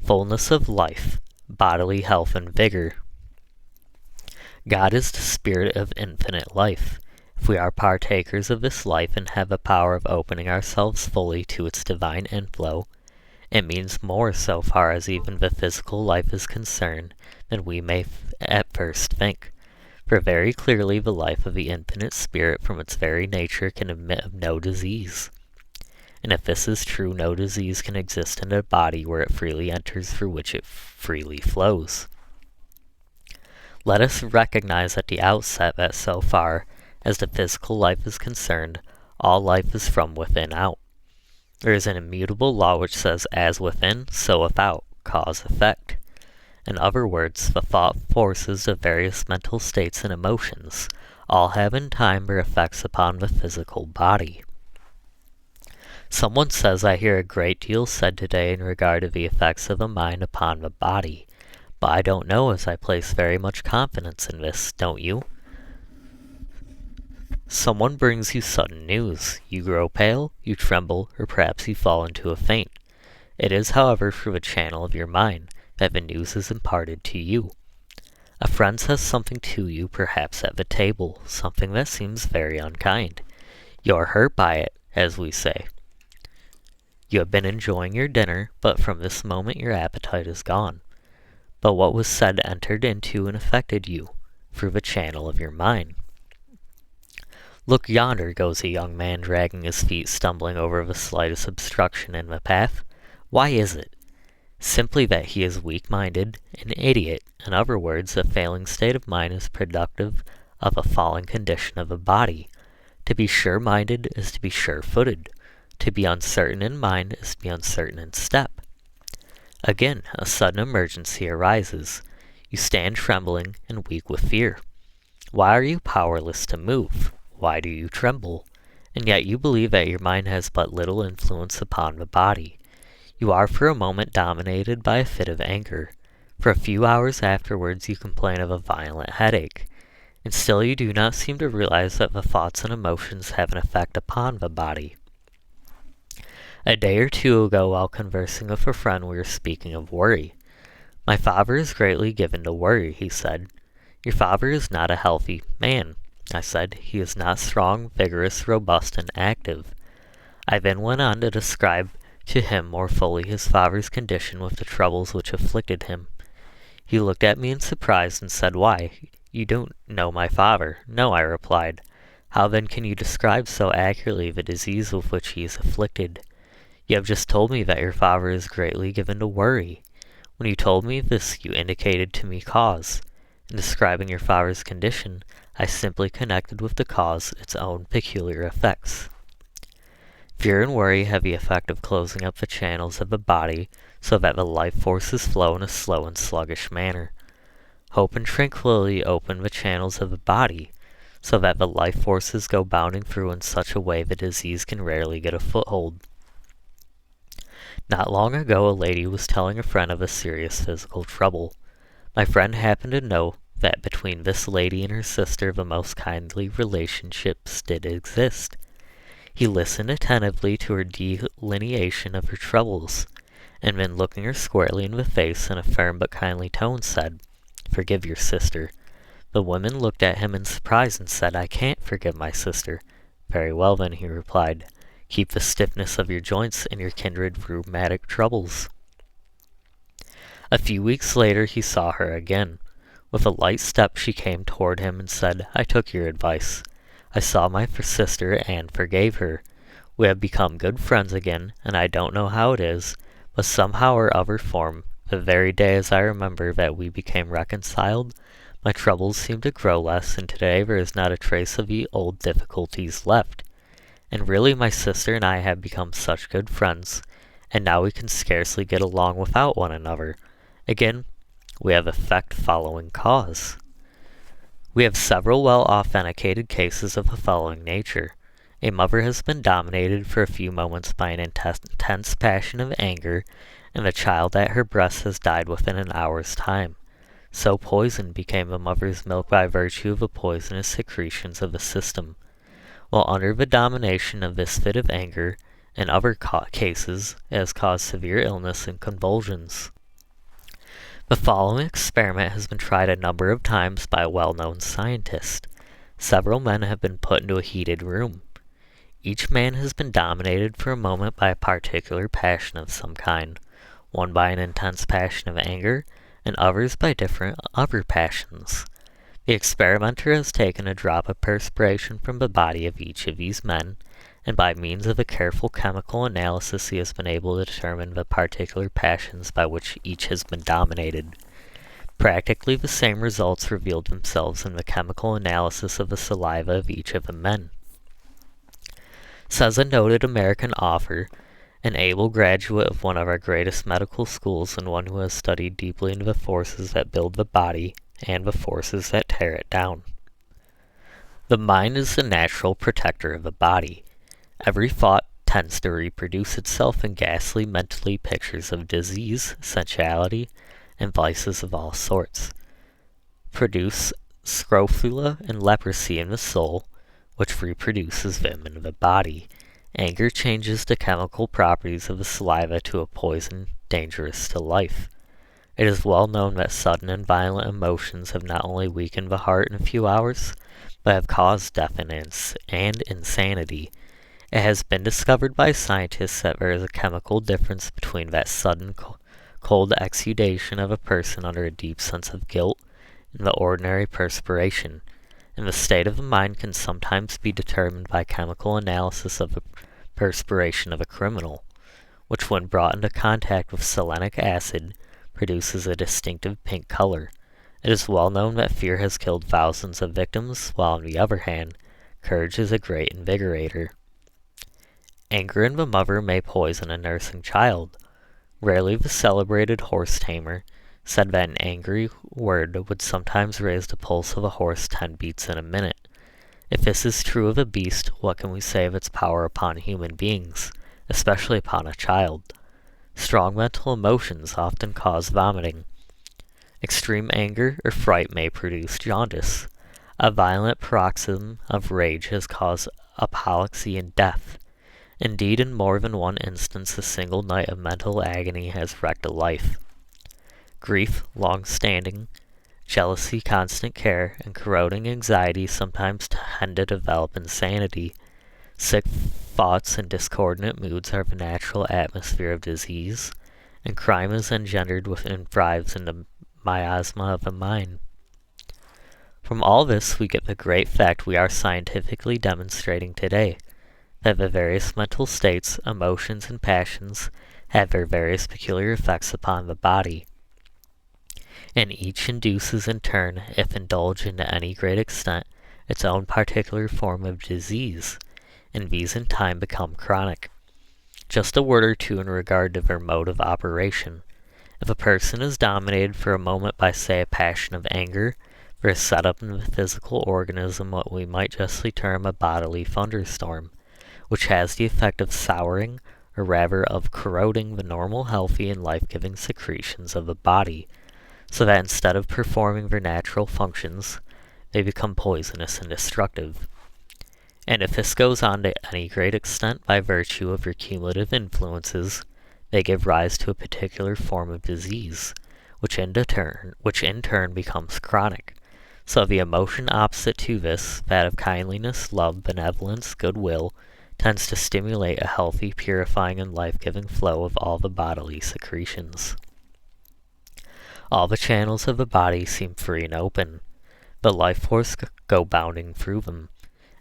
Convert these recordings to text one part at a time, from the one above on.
fullness of life, bodily health and vigor. God is the spirit of infinite life. If we are partakers of this life and have the power of opening ourselves fully to its divine inflow, it means more so far as even the physical life is concerned than we may at first think. For very clearly the life of the infinite spirit from its very nature can admit of no disease. And if this is true, no disease can exist in a body where it freely enters, through which it freely flows. Let us recognize at the outset that so far as the physical life is concerned, all life is from within out. There is an immutable law which says, as within, so without, cause-effect. In other words, the thought forces of various mental states and emotions all have in time their effects upon the physical body. Someone says I hear a great deal said today in regard to the effects of the mind upon the body, but I don't know, as I place very much confidence in this, don't you? Someone brings you sudden news. You grow pale, you tremble, or perhaps you fall into a faint. It is, however, through the channel of your mind that the news is imparted to you. A friend says something to you, perhaps at the table, something that seems very unkind. You are hurt by it, as we say. You have been enjoying your dinner, but from this moment your appetite is gone. But what was said entered into and affected you, through the channel of your mind. Look yonder goes a young man dragging his feet, stumbling over the slightest obstruction in the path. Why is it? Simply that he is weak-minded, an idiot. In other words, a failing state of mind is productive of a fallen condition of the body. To be sure-minded is to be sure-footed. To be uncertain in mind is to be uncertain in step. Again, a sudden emergency arises. You stand trembling and weak with fear. Why are you powerless to move? Why do you tremble? And yet you believe that your mind has but little influence upon the body. You are for a moment dominated by a fit of anger. For a few hours afterwards you complain of a violent headache. And still you do not seem to realize that the thoughts and emotions have an effect upon the body. A day or two ago, while conversing with a friend, we were speaking of worry. My father is greatly given to worry, he said. Your father is not a healthy man, I said. He is not strong, vigorous, robust, and active. I then went on to describe to him more fully his father's condition with the troubles which afflicted him. He looked at me in surprise and said, Why, you don't know my father. No, I replied. How then can you describe so accurately the disease with which he is afflicted? You have just told me that your father is greatly given to worry. When you told me this, you indicated to me cause. In describing your father's condition, I simply connected with the cause its own peculiar effects. Fear and worry have the effect of closing up the channels of the body so that the life forces flow in a slow and sluggish manner. Hope and tranquility open the channels of the body so that the life forces go bounding through in such a way that disease can rarely get a foothold. Not long ago, a lady was telling a friend of a serious physical trouble. My friend happened to know that between this lady and her sister the most kindly relationships did exist. He listened attentively to her delineation of her troubles, and then looking her squarely in the face in a firm but kindly tone said, Forgive your sister. The woman looked at him in surprise and said, I can't forgive my sister. Very well then, he replied. Keep the stiffness of your joints and your kindred rheumatic troubles. A few weeks later he saw her again. With a light step she came toward him and said, I took your advice. I saw my sister and forgave her. We have become good friends again, and I don't know how it is, but somehow or other form, the very day as I remember that we became reconciled, my troubles seem to grow less, and today there is not a trace of the old difficulties left. And really my sister and I have become such good friends, and now we can scarcely get along without one another. Again, we have effect following cause. We have several well-authenticated cases of the following nature. A mother has been dominated for a few moments by an intense passion of anger, and the child at her breast has died within an hour's time. So poisoned became the mother's milk by virtue of the poisonous secretions of the system. While under the domination of this fit of anger, in other cases, it has caused severe illness and convulsions. The following experiment has been tried a number of times by a well-known scientist. Several men have been put into a heated room. Each man has been dominated for a moment by a particular passion of some kind, one by an intense passion of anger, and others by different other passions. The experimenter has taken a drop of perspiration from the body of each of these men, and by means of a careful chemical analysis he has been able to determine the particular passions by which each has been dominated. Practically the same results revealed themselves in the chemical analysis of the saliva of each of the men. Says a noted American author, an able graduate of one of our greatest medical schools and one who has studied deeply into the forces that build the body and the forces that tear it down. The mind is the natural protector of the body. Every thought tends to reproduce itself in ghastly mentally pictures of disease, sensuality, and vices of all sorts. Produce scrofula and leprosy in the soul, which reproduces them in the body. Anger changes the chemical properties of the saliva to a poison dangerous to life. It is well known that sudden and violent emotions have not only weakened the heart in a few hours, but have caused death and insanity. It has been discovered by scientists that there is a chemical difference between that sudden cold exudation of a person under a deep sense of guilt and the ordinary perspiration. And the state of the mind can sometimes be determined by chemical analysis of the perspiration of a criminal, which when brought into contact with selenic acid produces a distinctive pink color. It is well known that fear has killed thousands of victims, while on the other hand, courage is a great invigorator. Anger in the mother may poison a nursing child. Rarely the celebrated horse tamer said that an angry word would sometimes raise the pulse of a horse 10 beats in a minute. If this is true of a beast, what can we say of its power upon human beings, especially upon a child? Strong mental emotions often cause vomiting. Extreme anger or fright may produce jaundice. A violent paroxysm of rage has caused apoplexy and death. Indeed, in more than one instance, a single night of mental agony has wrecked a life. Grief, long-standing, jealousy, constant care, and corroding anxiety sometimes tend to develop insanity. Sick thoughts and discordant moods are the natural atmosphere of disease, and crime is engendered and thrives in the miasma of the mind. From all this we get the great fact we are scientifically demonstrating today, that the various mental states, emotions, and passions have their various peculiar effects upon the body, and each induces in turn, if indulged to any great extent, its own particular form of disease, and these in time become chronic. Just a word or two in regard to their mode of operation. If a person is dominated for a moment by, say, a passion of anger, there is set up in the physical organism what we might justly term a bodily thunderstorm, which has the effect of souring, or rather of corroding the normal, healthy, and life-giving secretions of the body, so that instead of performing their natural functions, they become poisonous and destructive. And if this goes on to any great extent by virtue of their cumulative influences, they give rise to a particular form of disease, which in turn becomes chronic. So the emotion opposite to this, that of kindliness, love, benevolence, goodwill, tends to stimulate a healthy, purifying, and life-giving flow of all the bodily secretions. All the channels of the body seem free and open. The life force go bounding through them,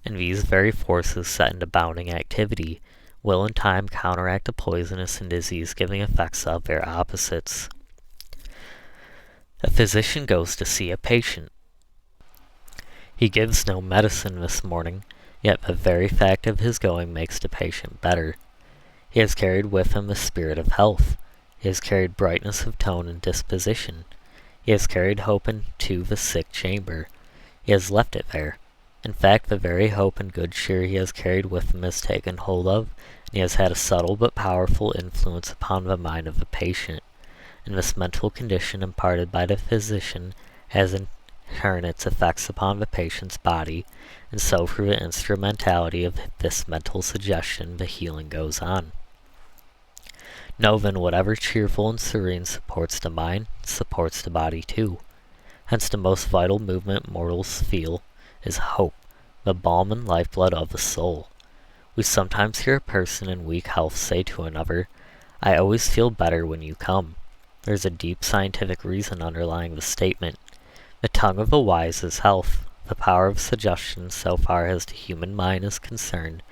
and these very forces set into bounding activity will in time counteract the poisonous and disease-giving effects of their opposites. A physician goes to see a patient. He gives no medicine this morning, yet the very fact of his going makes the patient better. He has carried with him the spirit of health. He has carried brightness of tone and disposition. He has carried hope into the sick chamber. He has left it there. In fact, the very hope and good cheer he has carried with him is taken hold of, and he has had a subtle but powerful influence upon the mind of the patient. And this mental condition imparted by the physician has in turn its effects upon the patient's body, and so through the instrumentality of this mental suggestion the healing goes on. Know then whatever cheerful and serene supports the mind, supports the body too. Hence the most vital movement mortals feel is hope, the balm and lifeblood of the soul. We sometimes hear a person in weak health say to another, "I always feel better when you come." There is a deep scientific reason underlying the statement. The tongue of the wise is health. The power of suggestion, so far as the human mind is concerned,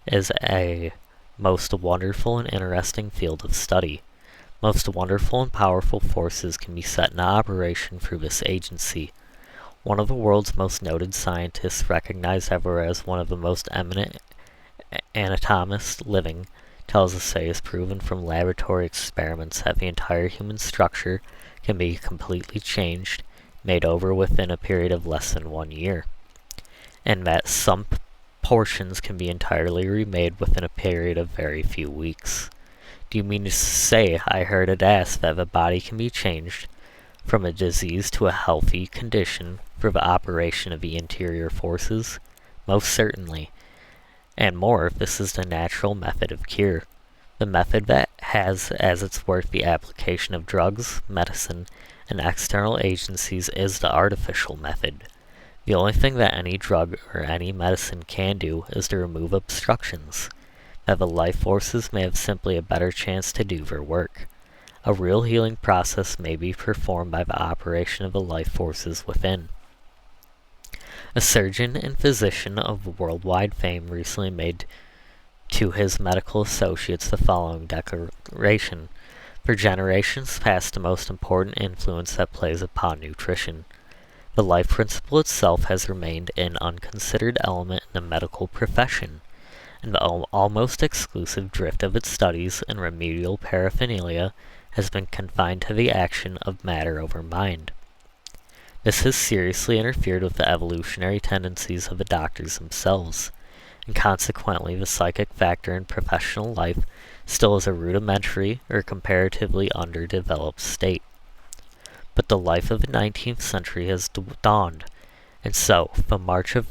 is a most wonderful and interesting field of study. Most wonderful and powerful forces can be set in operation through this agency. One of the world's most noted scientists, recognized ever as one of the most eminent anatomists living, tells us that he has proven from laboratory experiments that the entire human structure can be completely changed, made over within a period of less than 1 year, and that some portions can be entirely remade within a period of very few weeks. Do you mean to say, I heard it asked, that the body can be changed from a disease to a healthy condition through the operation of the interior forces? Most certainly. And more, this is the natural method of cure. The method that has as its work the application of drugs, medicine, and external agencies is the artificial method. The only thing that any drug or any medicine can do is to remove obstructions, that the life forces may have simply a better chance to do their work. A real healing process may be performed by the operation of the life forces within. A surgeon and physician of worldwide fame recently made to his medical associates the following declaration: "For generations past, the most important influence that plays upon nutrition. The life principle itself has remained an unconsidered element in the medical profession, and the almost exclusive drift of its studies and remedial paraphernalia has been confined to the action of matter over mind. This has seriously interfered with the evolutionary tendencies of the doctors themselves, and consequently the psychic factor in professional life still is a rudimentary or comparatively underdeveloped state. But the life of the 19th century has dawned, and so the march of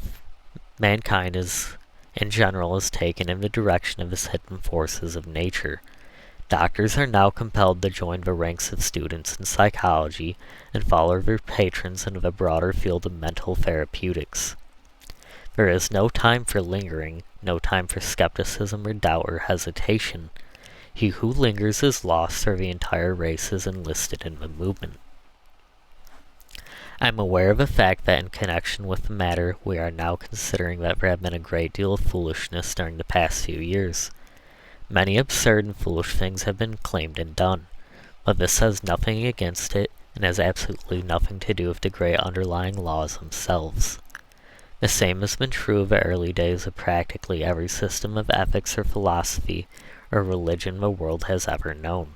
mankind in general is taken in the direction of the hidden forces of nature. Doctors are now compelled to join the ranks of students in psychology and follow their patrons into the broader field of mental therapeutics. There is no time for lingering, no time for skepticism or doubt or hesitation. He who lingers is lost, or the entire race is enlisted in the movement. I am aware of the fact that in connection with the matter we are now considering that there have been a great deal of foolishness during the past few years. Many absurd and foolish things have been claimed and done, but this has nothing against it and has absolutely nothing to do with the great underlying laws themselves. The same has been true of the early days of practically every system of ethics or philosophy or religion the world has ever known.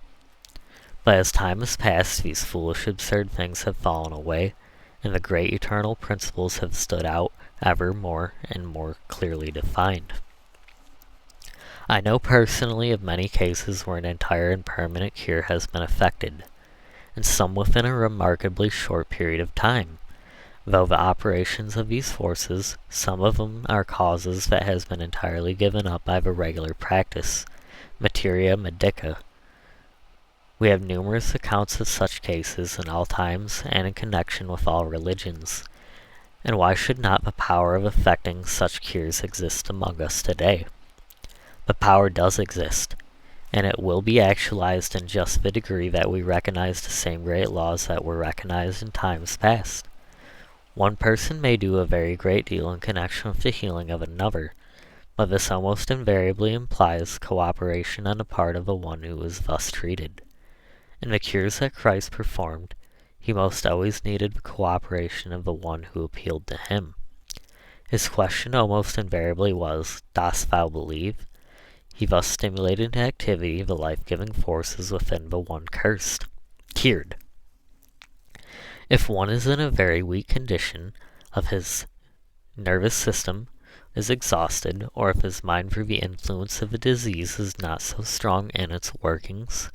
But as time has passed, these foolish, absurd things have fallen away, and the great eternal principles have stood out ever more and more clearly defined. I know personally of many cases where an entire and permanent cure has been effected, and some within a remarkably short period of time, though the operations of these forces, some of them are causes that has been entirely given up by the regular practice, materia medica. We have numerous accounts of such cases in all times and in connection with all religions, and why should not the power of effecting such cures exist among us today? The power does exist, and it will be actualized in just the degree that we recognize the same great laws that were recognized in times past. One person may do a very great deal in connection with the healing of another, but this almost invariably implies cooperation on the part of the one who is thus treated. In the cures that Christ performed, he most always needed the cooperation of the one who appealed to him. His question almost invariably was, "Dost thou believe?" He thus stimulated into activity the life-giving forces within the one cured. If one is in a very weak condition, of his nervous system is exhausted, or if his mind through the influence of the disease is not so strong in its workings,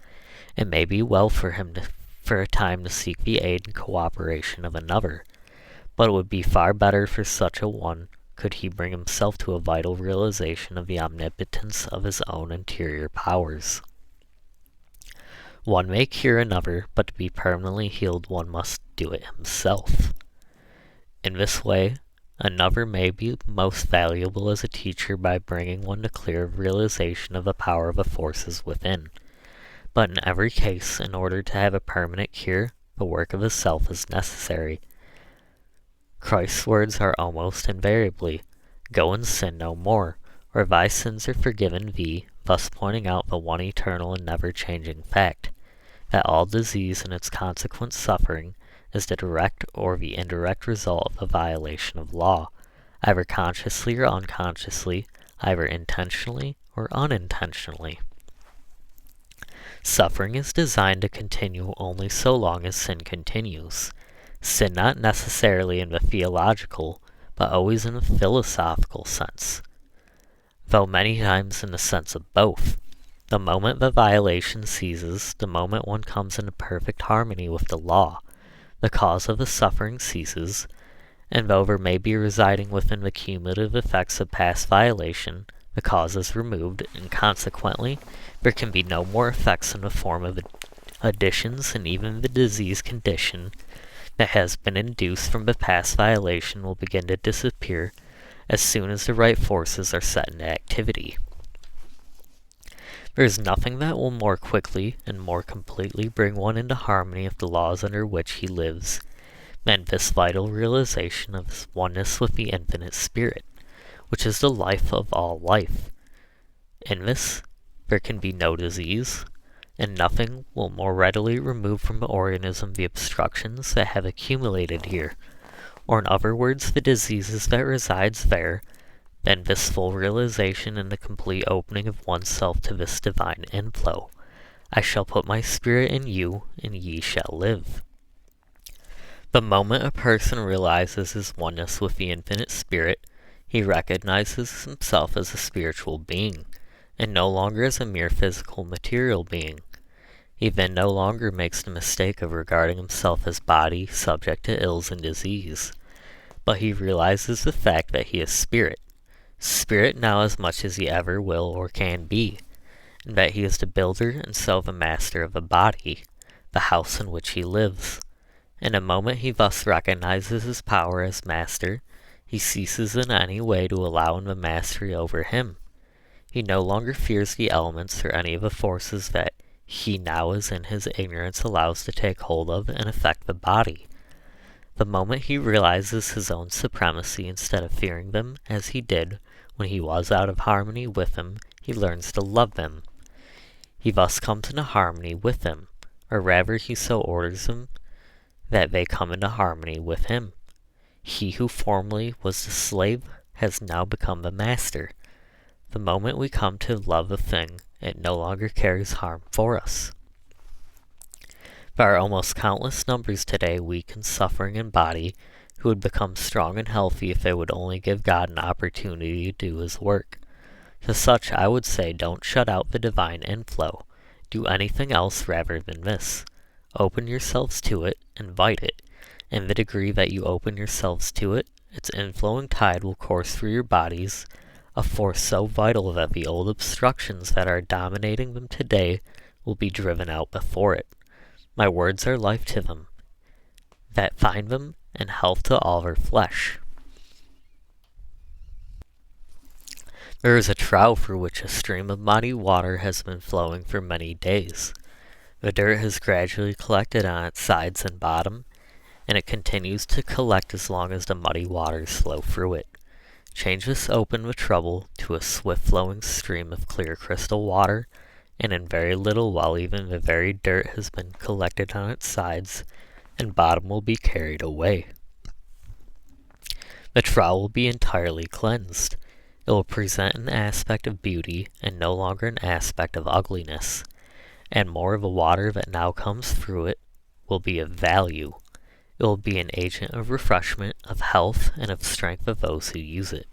it may be well for him for a time to seek the aid and cooperation of another, but it would be far better for such a one could he bring himself to a vital realization of the omnipotence of his own interior powers. One may cure another, but to be permanently healed one must do it himself. In this way, another may be most valuable as a teacher by bringing one to clear realization of the power of the forces within. But in every case, in order to have a permanent cure, the work of the self is necessary. Christ's words are almost invariably, "Go and sin no more," or "Thy sins are forgiven thee," thus pointing out the one eternal and never-changing fact, that all disease and its consequent suffering is the direct or the indirect result of a violation of law, either consciously or unconsciously, either intentionally or unintentionally. Suffering is designed to continue only so long as sin continues. Sin not necessarily in the theological, but always in the philosophical sense, though many times in the sense of both. The moment the violation ceases, the moment one comes into perfect harmony with the law, the cause of the suffering ceases, and though there may be residing within the cumulative effects of past violation, the cause is removed, and consequently there can be no more effects in the form of additions, and even the disease condition that has been induced from the past violation will begin to disappear as soon as the right forces are set into activity. There is nothing that will more quickly and more completely bring one into harmony with the laws under which he lives than this vital realization of his oneness with the infinite spirit, which is the life of all life. In this, there can be no disease, and nothing will more readily remove from the organism the obstructions that have accumulated here, or in other words, the diseases that resides there, than this full realization and the complete opening of oneself to this divine inflow. "I shall put my spirit in you, and ye shall live." The moment a person realizes his oneness with the infinite spirit, he recognizes himself as a spiritual being, and no longer as a mere physical material being. He then no longer makes the mistake of regarding himself as body subject to ills and disease, but he realizes the fact that he is spirit, spirit now as much as he ever will or can be, and that he is the builder and so the master of the body, the house in which he lives. In a moment he thus recognizes his power as master, he ceases in any way to allow him the mastery over him. He no longer fears the elements or any of the forces that he now is in his ignorance allows to take hold of and affect the body. The moment he realizes his own supremacy instead of fearing them, as he did when he was out of harmony with them, he learns to love them. He thus comes into harmony with them, or rather he so orders them that they come into harmony with him. He who formerly was the slave has now become the master. The moment we come to love a thing, it no longer carries harm for us. There are almost countless numbers today weak and suffering in body who would become strong and healthy if they would only give God an opportunity to do his work. To such I would say, don't shut out the divine inflow. Do anything else rather than this. Open yourselves to it, invite it. In the degree that you open yourselves to it, its inflowing tide will course through your bodies, a force so vital that the old obstructions that are dominating them today will be driven out before it. My words are life to them, that find them, and health to all their flesh. There is a trough through which a stream of muddy water has been flowing for many days. The dirt has gradually collected on its sides and bottom, and it continues to collect as long as the muddy waters flow through it. Change this open with trouble to a swift-flowing stream of clear crystal water, and in very little while even the very dirt has been collected on its sides, and bottom will be carried away. The trough will be entirely cleansed. It will present an aspect of beauty, and no longer an aspect of ugliness, and more of the water that now comes through it will be of value. It will be an agent of refreshment, of health, and of strength of those who use it.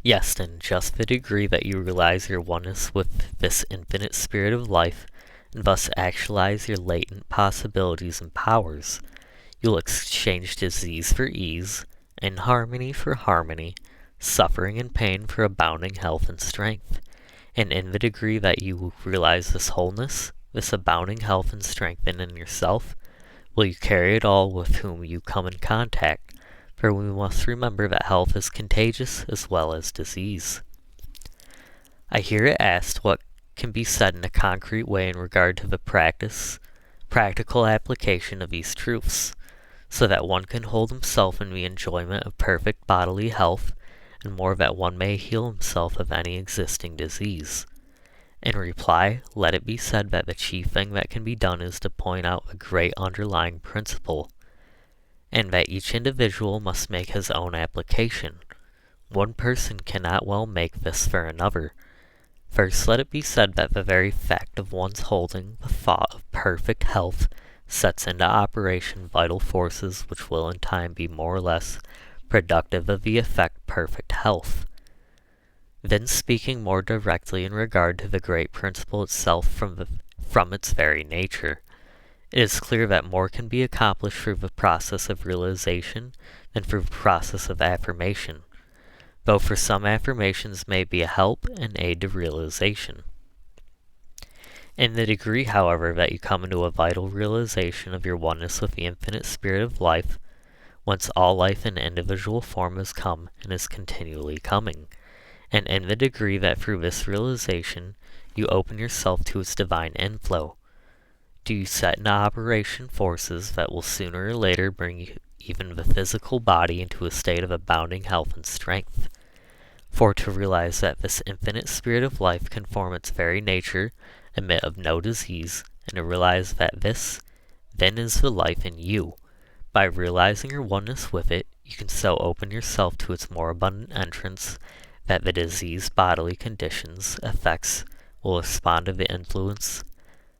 Yes, in just the degree that you realize your oneness with this infinite spirit of life, and thus actualize your latent possibilities and powers, you'll exchange disease for ease, inharmony for harmony, suffering and pain for abounding health and strength, And in the degree that you realize this wholeness, this abounding health and strength in yourself, will you carry it all with whom you come in contact, for we must remember that health is contagious as well as disease. I hear it asked what can be said in a concrete way in regard to the practical application of these truths, so that one can hold himself in the enjoyment of perfect bodily health, and more that one may heal himself of any existing disease. In reply, let it be said that the chief thing that can be done is to point out a great underlying principle, and that each individual must make his own application. One person cannot well make this for another. First, let it be said that the very fact of one's holding the thought of perfect health sets into operation vital forces which will in time be more or less productive of the effect perfect health. Then, speaking more directly in regard to the great principle itself from its very nature, it is clear that more can be accomplished through the process of realization than through the process of affirmation, though for some affirmations may be a help and aid to realization. In the degree, however, that you come into a vital realization of your oneness with the infinite spirit of life, whence all life in individual form has come and is continually coming, and in the degree that through this realization you open yourself to its divine inflow, do you set into operation forces that will sooner or later bring even the physical body into a state of abounding health and strength. For to realize that this infinite spirit of life can form its very nature, admit of no disease, and to realize that this, then is the life in you. By realizing your oneness with it, you can so open yourself to its more abundant entrance that the diseased bodily conditions, effects, will respond to the influence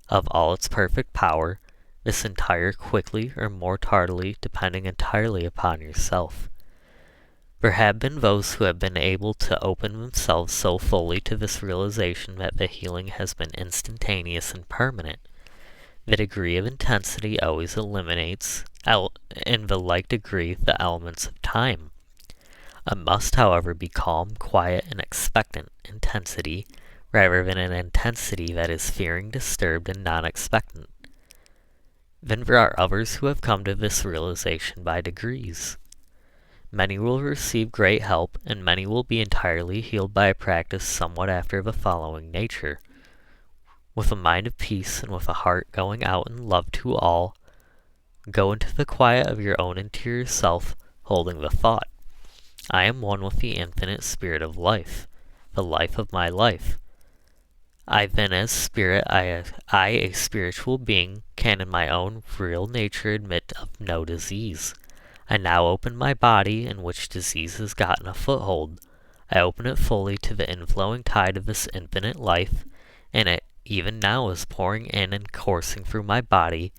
of all its perfect power, this entire quickly or more tardily, depending entirely upon yourself. There have been those who have been able to open themselves so fully to this realization that the healing has been instantaneous and permanent. The degree of intensity always eliminates, in the like degree, the elements of time. It must, however, be calm, quiet, and expectant intensity, rather than an intensity that is fearing, disturbed, and non-expectant. Then there are others who have come to this realization by degrees. Many will receive great help, and many will be entirely healed by a practice somewhat after the following nature. With a mind of peace and with a heart going out in love to all, go into the quiet of your own interior self, holding the thought, I am one with the infinite spirit of life, the life of my life. I then as spirit, I a spiritual being, can in my own real nature admit of no disease. I now open my body in which disease has gotten a foothold. I open it fully to the inflowing tide of this infinite life, and it even now is pouring in and coursing through my body,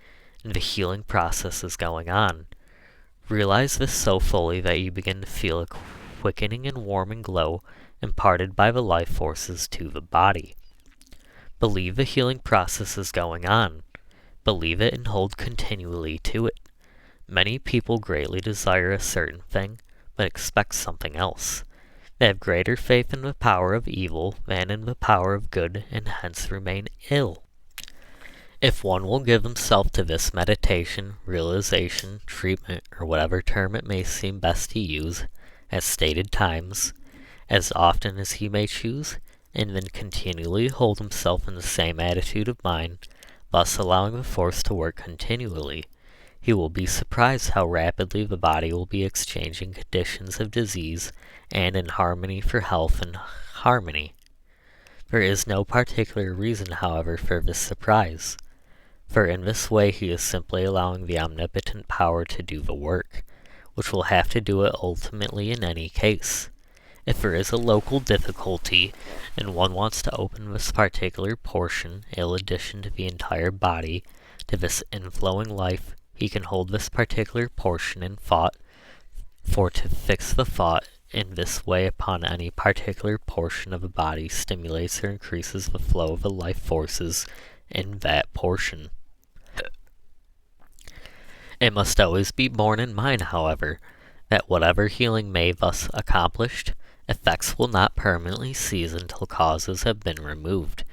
and the healing process is going on. Realize this so fully that you begin to feel a quickening and warming glow imparted by the life forces to the body. Believe the healing process is going on. Believe it and hold continually to it. Many people greatly desire a certain thing, but expect something else. They have greater faith in the power of evil than in the power of good, and hence remain ill. If one will give himself to this meditation, realization, treatment, or whatever term it may seem best to use, at stated times, as often as he may choose, and then continually hold himself in the same attitude of mind, thus allowing the force to work continually, he will be surprised how rapidly the body will be exchanging conditions of disease and in harmony for health and harmony. There is no particular reason, however, for this surprise, for in this way he is simply allowing the omnipotent power to do the work, which will have to do it ultimately in any case. If there is a local difficulty, and one wants to open this particular portion, in addition to the entire body, to this inflowing life, he can hold this particular portion in thought, for to fix the thought in this way upon any particular portion of the body stimulates or increases the flow of the life forces in that portion. It must always be borne in mind, however, that whatever healing may thus accomplished, Effects will not permanently cease until causes have been removed.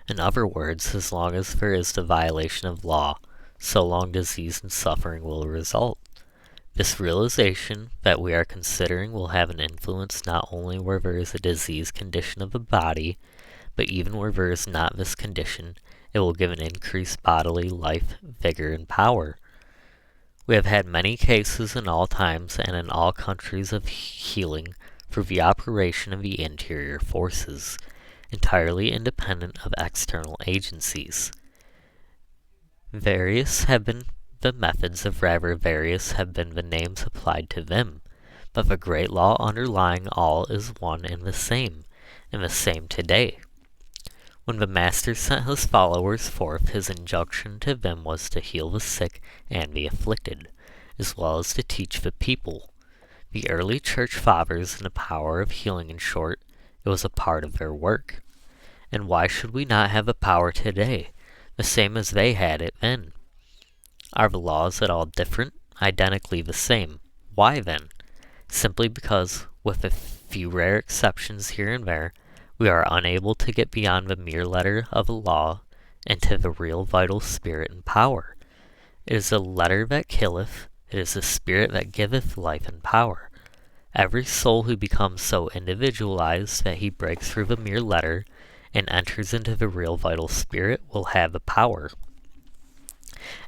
In other words, as long as there is the violation of law, so long disease and suffering will result. This realization that we are considering will have an influence not only where there is a disease condition of the body, but even where there is not this condition, it will give an increased bodily life, vigor, and power. We have had many cases in all times and in all countries of healing through the operation of the interior forces, entirely independent of external agencies. Various have been the methods of rather various have been the names applied to them, but the great law underlying all is one and the same today. When the Master sent his followers forth, his injunction to them was to heal the sick and the afflicted, as well as to teach the people. The early church fathers and the power of healing, in short, it was a part of their work. And why should we not have the power today, the same as they had it then? Are the laws at all different? Identically the same. Why then? Simply because, with a few rare exceptions here and there, we are unable to get beyond the mere letter of a law into the real vital spirit and power. It is the letter that killeth, it is the spirit that giveth life and power. Every soul who becomes so individualized that he breaks through the mere letter and enters into the real vital spirit will have the power,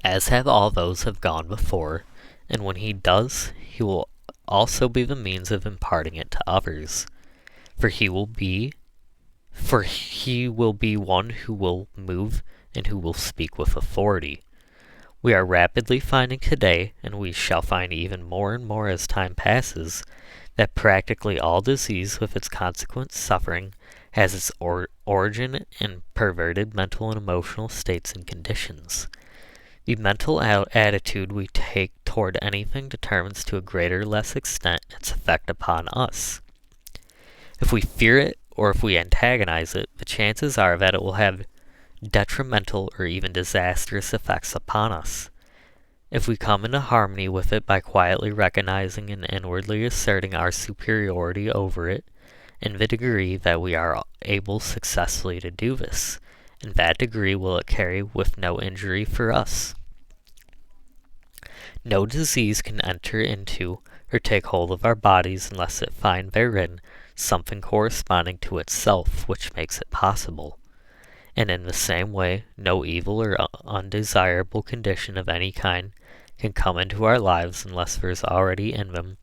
as have all those have gone before, and when he does, he will also be the means of imparting it to others. For he will be one who will move and who will speak with authority. We are rapidly finding today, and we shall find even more and more as time passes, that practically all disease with its consequent suffering has its origin in perverted mental and emotional states and conditions. The mental attitude we take toward anything determines to a greater or less extent its effect upon us. If we fear it, or if we antagonize it, the chances are that it will have detrimental or even disastrous effects upon us. If we come into harmony with it by quietly recognizing and inwardly asserting our superiority over it, in the degree that we are able successfully to do this, in that degree will it carry with no injury for us. No disease can enter into or take hold of our bodies unless it find therein something corresponding to itself which makes it possible. And in the same way, no evil or undesirable condition of any kind can come into our lives unless there is already in them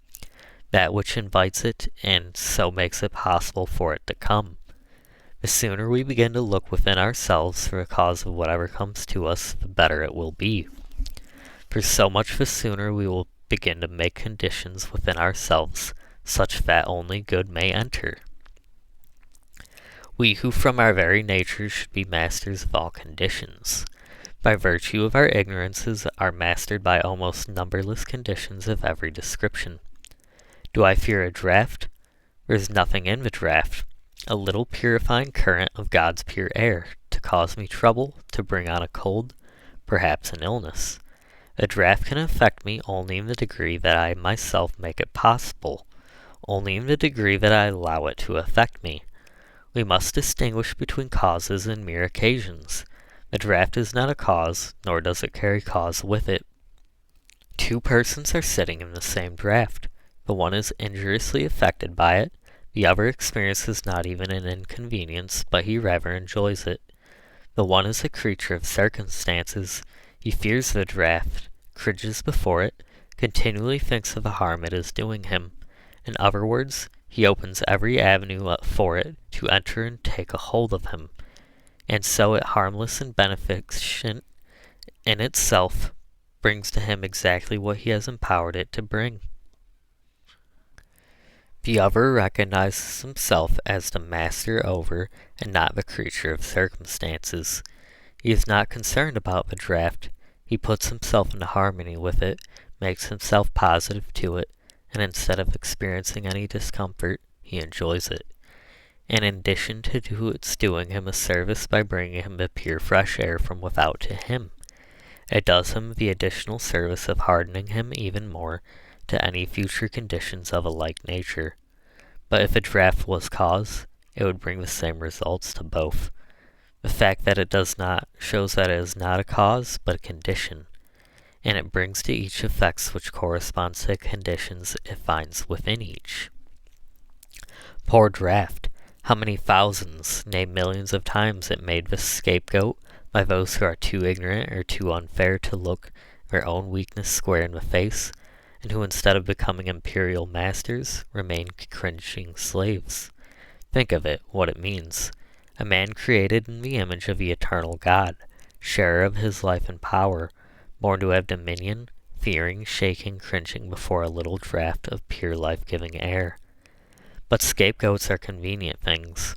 that which invites it and so makes it possible for it to come. The sooner we begin to look within ourselves for the cause of whatever comes to us, the better it will be. For so much the sooner we will begin to make conditions within ourselves such that only good may enter. We who from our very nature should be masters of all conditions, by virtue of our ignorances are mastered by almost numberless conditions of every description. Do I fear a draught? There is nothing in the draught, a little purifying current of God's pure air, to cause me trouble, to bring on a cold, perhaps an illness. A draught can affect me only in the degree that I myself make it possible, only in the degree that I allow it to affect me. We must distinguish between causes and mere occasions. The draught is not a cause, nor does it carry cause with it. Two persons are sitting in the same draught. The one is injuriously affected by it, the other experiences not even an inconvenience, but he rather enjoys it. The one is a creature of circumstances. He fears the draught, cringes before it, continually thinks of the harm it is doing him. In other words, he opens every avenue up for it to enter and take a hold of him, and so it, harmless and beneficent in itself, brings to him exactly what he has empowered it to bring. The other recognizes himself as the master over and not the creature of circumstances. He is not concerned about the draught. He puts himself into harmony with it, makes himself positive to it, and instead of experiencing any discomfort, he enjoys it. And in addition to its doing him a service by bringing him the pure fresh air from without to him, it does him the additional service of hardening him even more to any future conditions of a like nature. But if a draft was cause, it would bring the same results to both. The fact that it does not shows that it is not a cause, but a condition, and it brings to each effects which correspond to the conditions it finds within each. Poor draft. How many thousands, nay millions of times it made the scapegoat by those who are too ignorant or too unfair to look their own weakness square in the face, and who instead of becoming imperial masters, remain cringing slaves. Think of it, what it means. A man created in the image of the eternal God, sharer of his life and power, born to have dominion, fearing, shaking, cringing before a little draught of pure life-giving air. But scapegoats are convenient things,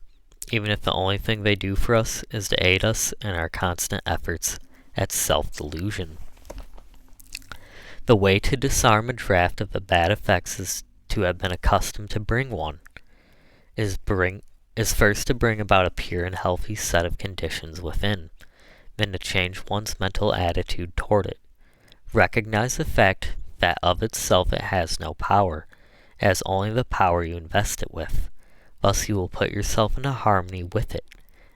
even if the only thing they do for us is to aid us in our constant efforts at self-delusion. The way to disarm a draft of the bad effects is to have been accustomed to bring one, is first to bring about a pure and healthy set of conditions within, then to change one's mental attitude toward it. Recognize the fact that of itself it has no power. It has only the power you invest it with. Thus you will put yourself into harmony with it,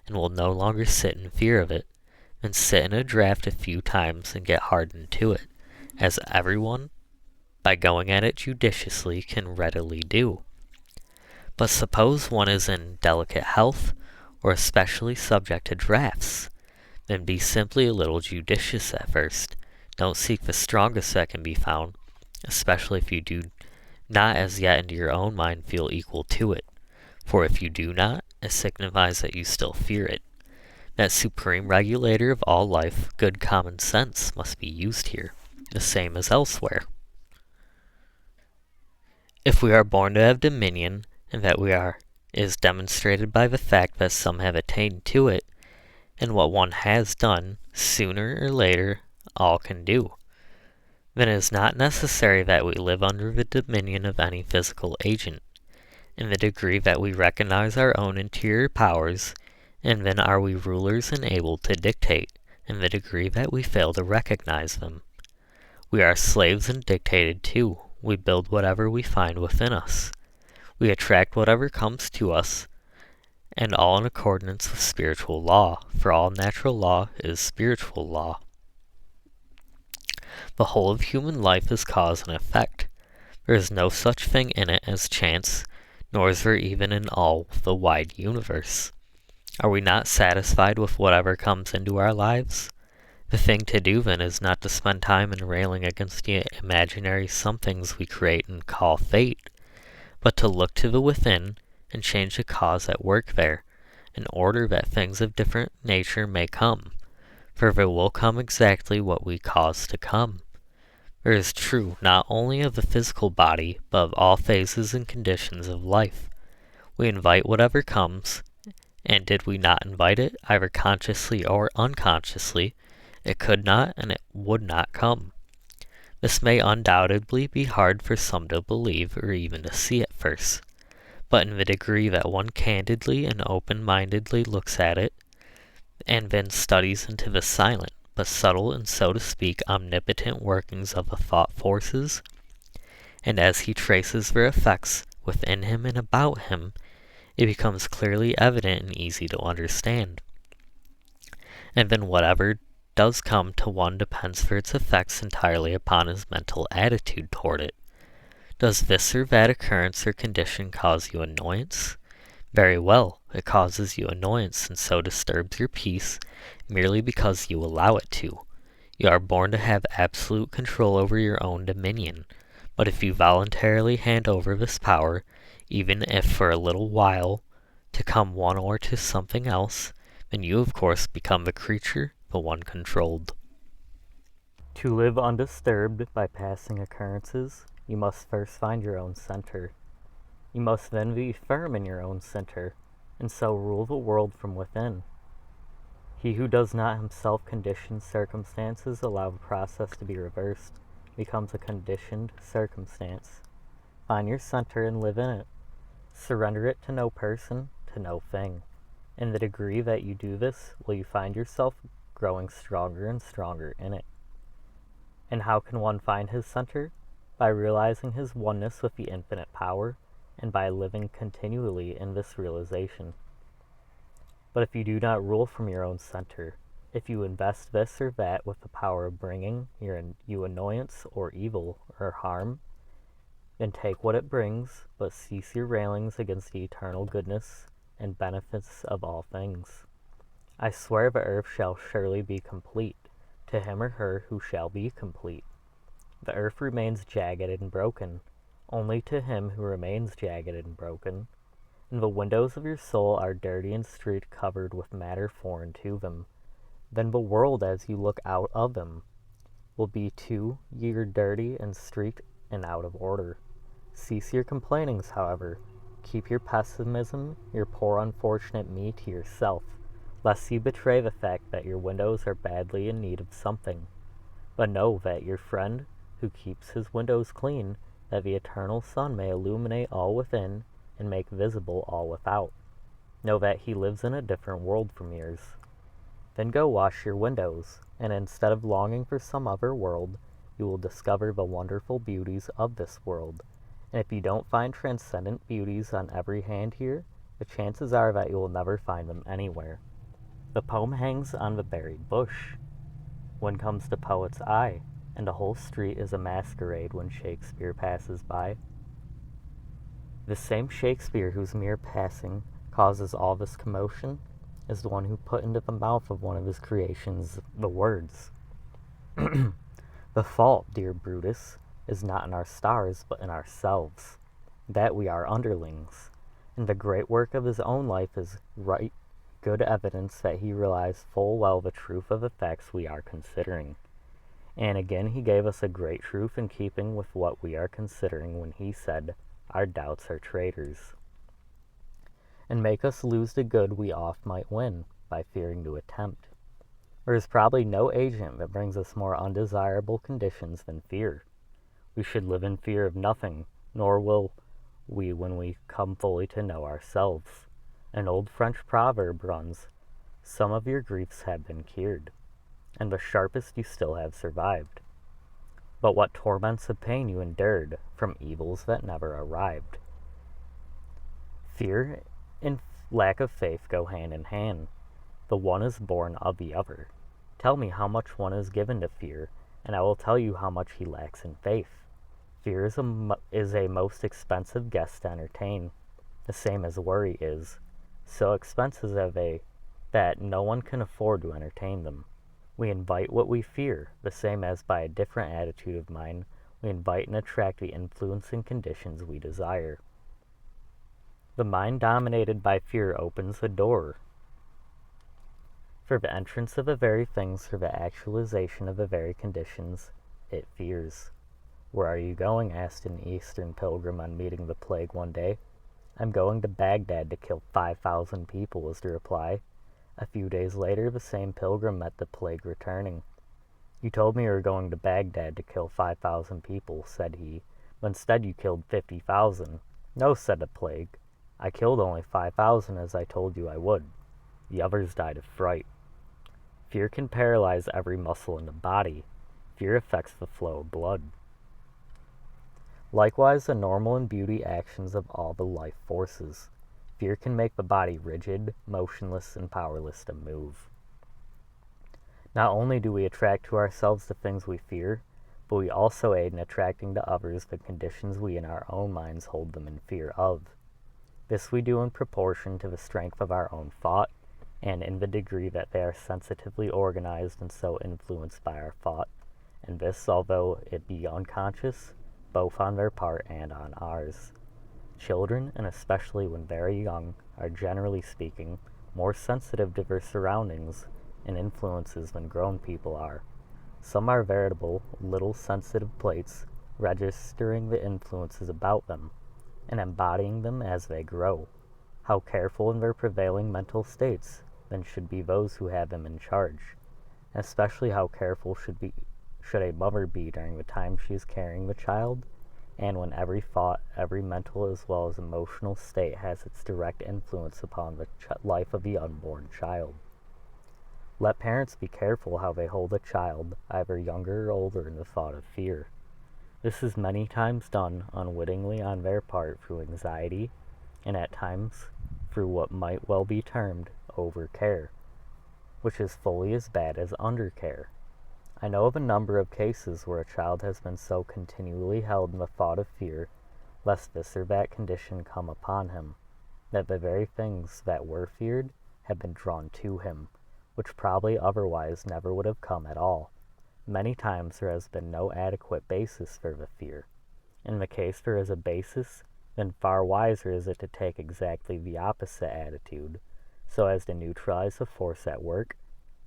and will no longer sit in fear of it, then sit in a draft a few times and get hardened to it, as everyone, by going at it judiciously, can readily do. But suppose one is in delicate health, or especially subject to drafts, then be simply a little judicious at first. Don't seek the strongest that can be found, especially if you do not as yet into your own mind feel equal to it. For if you do not, it signifies that you still fear it. That supreme regulator of all life, good common sense, must be used here, the same as elsewhere. If we are born to have dominion, and that we are, is demonstrated by the fact that some have attained to it, and what one has done, sooner or later, all can do. Then it is not necessary that we live under the dominion of any physical agent. In the degree that we recognize our own interior powers, and then are we rulers and able to dictate, in the degree that we fail to recognize them. We are slaves and dictated to. We build whatever we find within us. We attract whatever comes to us, and all in accordance with spiritual law, for all natural law is spiritual law. The whole of human life is cause and effect. There is no such thing in it as chance, nor is there even in all the wide universe. Are we not satisfied with whatever comes into our lives? The thing to do then is not to spend time in railing against the imaginary somethings we create and call fate, but to look to the within and change the cause at work there, in order that things of different nature may come, for there will come exactly what we cause to come. There is true not only of the physical body, but of all phases and conditions of life. We invite whatever comes, and did we not invite it, either consciously or unconsciously, it could not and it would not come. This may undoubtedly be hard for some to believe or even to see at first, but in the degree that one candidly and open-mindedly looks at it, and then studies into the silent, but subtle and so to speak omnipotent workings of the thought forces, and as he traces their effects within him and about him, it becomes clearly evident and easy to understand. And then whatever does come to one depends for its effects entirely upon his mental attitude toward it. Does this or that occurrence or condition cause you annoyance? Very well, it causes you annoyance and so disturbs your peace merely because you allow it to. You are born to have absolute control over your own dominion, but if you voluntarily hand over this power, even if for a little while, to come one or to something else, then you of course become the creature, the one controlled. To live undisturbed by passing occurrences, you must first find your own center. You must then be firm in your own center, and so rule the world from within. He who does not himself condition circumstances allow the process to be reversed, becomes a conditioned circumstance. Find your center and live in it. Surrender it to no person, to no thing. In the degree that you do this, will you find yourself growing stronger and stronger in it. And how can one find his center? By realizing his oneness with the infinite power, and by living continually in this realization. But if you do not rule from your own center, if you invest this or that with the power of bringing you annoyance or evil or harm, then take what it brings, but cease your railings against the eternal goodness and benefits of all things. I swear the earth shall surely be complete, to him or her who shall be complete. The earth remains jagged and broken, only to him who remains jagged and broken. And the windows of your soul are dirty and streaked, covered with matter foreign to them. Then the world as you look out of them will be too you're dirty and streaked and out of order. Cease your complainings, however. Keep your pessimism, your poor unfortunate me, to yourself, lest you betray the fact that your windows are badly in need of something. But know that your friend, who keeps his windows clean, that the eternal sun may illuminate all within and make visible all without. Know that he lives in a different world from yours. Then go wash your windows, and instead of longing for some other world, you will discover the wonderful beauties of this world. And if you don't find transcendent beauties on every hand here, the chances are that you will never find them anywhere. The poem hangs on the buried bush. One comes to poet's eye, and the whole street is a masquerade when Shakespeare passes by. The same Shakespeare whose mere passing causes all this commotion is the one who put into the mouth of one of his creations the words. The fault, dear Brutus, is not in our stars, but in ourselves, that we are underlings. And the great work of his own life is right good evidence that he realized full well the truth of the facts we are considering. And again he gave us a great truth in keeping with what we are considering when he said, our doubts are traitors, and make us lose the good we oft might win by fearing to attempt. There is probably no agent that brings us more undesirable conditions than fear. We should live in fear of nothing, nor will we when we come fully to know ourselves. An old French proverb runs, some of your griefs have been cured, and the sharpest you still have survived. But what torments of pain you endured from evils that never arrived. Fear and lack of faith go hand in hand. The one is born of the other. Tell me how much one is given to fear, and I will tell you how much he lacks in faith. Fear is a most expensive guest to entertain, the same as worry is. So expensive are they that no one can afford to entertain them. We invite what we fear, the same as by a different attitude of mind, we invite and attract the influencing conditions we desire. The mind dominated by fear opens the door for the entrance of the very things, for the actualization of the very conditions it fears. Where are you going? Asked an Eastern pilgrim on meeting the plague one day. I'm going to Baghdad to kill 5,000 people, was the reply. A few days later, the same pilgrim met the plague returning. You told me you were going to Baghdad to kill 5,000 people, said he, but instead you killed 50,000. No, said the plague. I killed only 5,000 as I told you I would. The others died of fright. Fear can paralyze every muscle in the body. Fear affects the flow of blood. Likewise, the normal and beauty actions of all the life forces. Fear can make the body rigid, motionless, and powerless to move. Not only do we attract to ourselves the things we fear, but we also aid in attracting to others the conditions we in our own minds hold them in fear of. This we do in proportion to the strength of our own thought, and in the degree that they are sensitively organized and so influenced by our thought, and this, although it be unconscious, both on their part and on ours. Children, and especially when very young, are generally speaking more sensitive to their surroundings and influences than grown people are. Some are veritable little sensitive plates, registering the influences about them, and embodying them as they grow. How careful in their prevailing mental states then should be those who have them in charge, and especially how careful should a mother be during the time she is carrying the child, and when every thought, every mental as well as emotional state has its direct influence upon the life of the unborn child. Let parents be careful how they hold a child, either younger or older, in the thought of fear. This is many times done unwittingly on their part through anxiety, and at times through what might well be termed overcare, which is fully as bad as undercare. I know of a number of cases where a child has been so continually held in the thought of fear, lest this or that condition come upon him, that the very things that were feared have been drawn to him, which probably otherwise never would have come at all. Many times there has been no adequate basis for the fear. In the case there is a basis, then far wiser is it to take exactly the opposite attitude, so as to neutralize the force at work,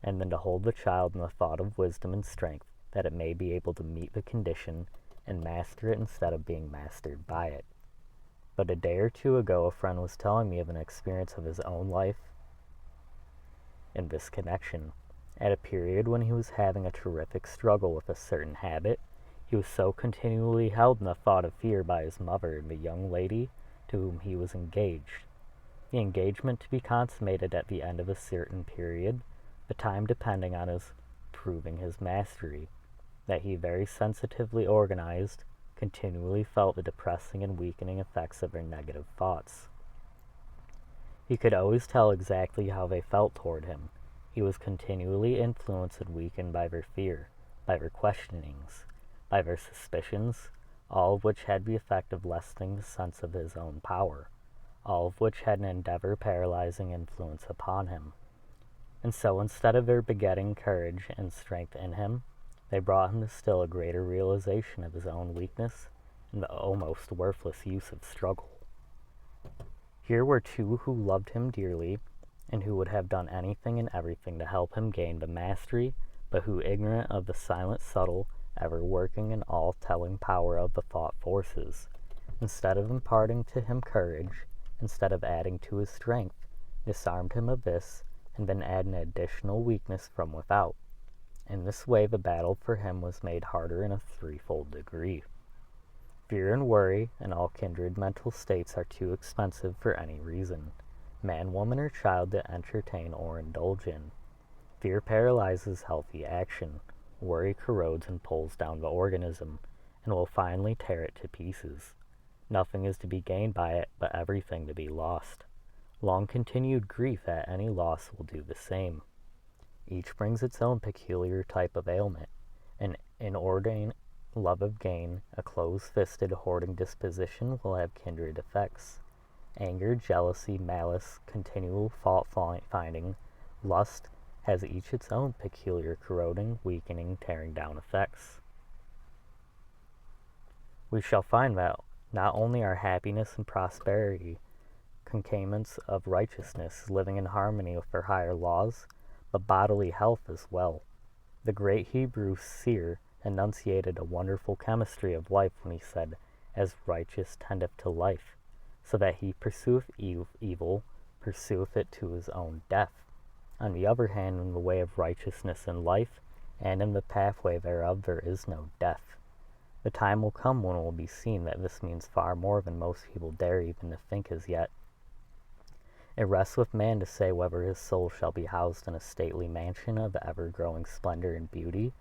and then to hold the child in the thought of wisdom and strength, that it may be able to meet the condition and master it instead of being mastered by it. But a day or two ago a friend was telling me of an experience of his own life in this connection. At a period when he was having a terrific struggle with a certain habit, he was so continually held in the thought of fear by his mother and the young lady to whom he was engaged. The engagement to be consummated at the end of a certain period, the time depending on his proving his mastery, that he very sensitively organized, continually felt the depressing and weakening effects of their negative thoughts. He could always tell exactly how they felt toward him. He was continually influenced and weakened by their fear, by their questionings, by their suspicions, all of which had the effect of lessening the sense of his own power, all of which had an endeavor-paralyzing influence upon him. And so instead of their begetting courage and strength in him, they brought him to still a greater realization of his own weakness and the almost worthless use of struggle. Here were two who loved him dearly, and who would have done anything and everything to help him gain the mastery, but who, ignorant of the silent, subtle, ever-working and all-telling power of the thought forces, instead of imparting to him courage, instead of adding to his strength, disarmed him of this, and then added an additional weakness from without. In this way the battle for him was made harder in a threefold degree. Fear and worry and all kindred mental states are too expensive for any reason, man, woman, or child to entertain or indulge in. Fear paralyzes healthy action. Worry corrodes and pulls down the organism, and will finally tear it to pieces. Nothing is to be gained by it, but everything to be lost. Long-continued grief at any loss will do the same. Each brings its own peculiar type of ailment. An inordinate love of gain, a close-fisted, hoarding disposition will have kindred effects. Anger, jealousy, malice, continual fault-finding, lust, has each its own peculiar corroding, weakening, tearing down effects. We shall find that not only are happiness and prosperity concayments of righteousness, living in harmony with their higher laws, but bodily health as well. The great Hebrew seer enunciated a wonderful chemistry of life when he said, "As righteous tendeth to life, so that he pursueth evil, pursueth it to his own death." On the other hand, in the way of righteousness and life, and in the pathway thereof, there is no death. The time will come when it will be seen that this means far more than most people dare even to think as yet. It rests with man to say whether his soul shall be housed in a stately mansion of ever-growing splendor and beauty,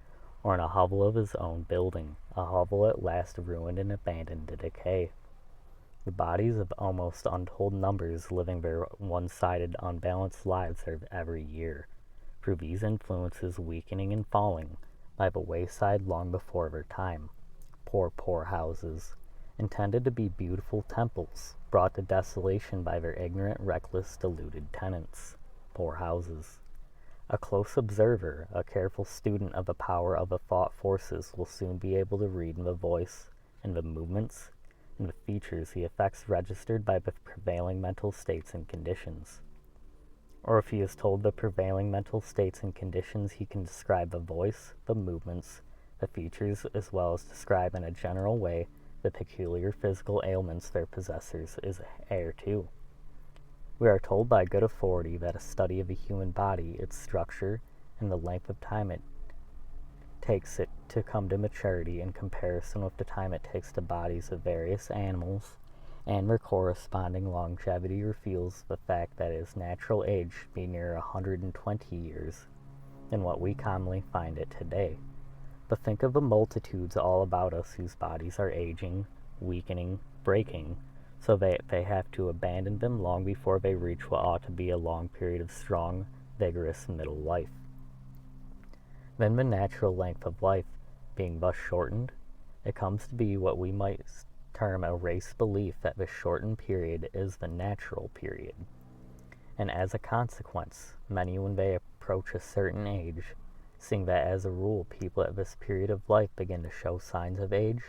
or in a hovel of his own building, a hovel at last ruined and abandoned to decay. The bodies of almost untold numbers living their one-sided, unbalanced lives are every year, through these influences, weakening and falling by the wayside long before their time. Poor houses, intended to be beautiful temples, brought to desolation by their ignorant, reckless, deluded tenants. Poor houses. A close observer, a careful student of the power of the thought forces will soon be able to read in the voice, in the movements, in the features, the effects registered by the prevailing mental states and conditions. Or if he is told the prevailing mental states and conditions, he can describe the voice, the movements, the features, as well as describe in a general way the peculiar physical ailments their possessors is heir to. We are told by good authority that a study of the human body, its structure, and the length of time it takes it to come to maturity in comparison with the time it takes the bodies of various animals, and their corresponding longevity reveals the fact that its natural age be near 120 years than what we commonly find it today. But think of the multitudes all about us whose bodies are aging, weakening, breaking, so that they have to abandon them long before they reach what ought to be a long period of strong, vigorous middle life. Then the natural length of life being thus shortened, it comes to be what we might term a race belief that this shortened period is the natural period. And as a consequence, many when they approach a certain age, seeing that as a rule people at this period of life begin to show signs of age,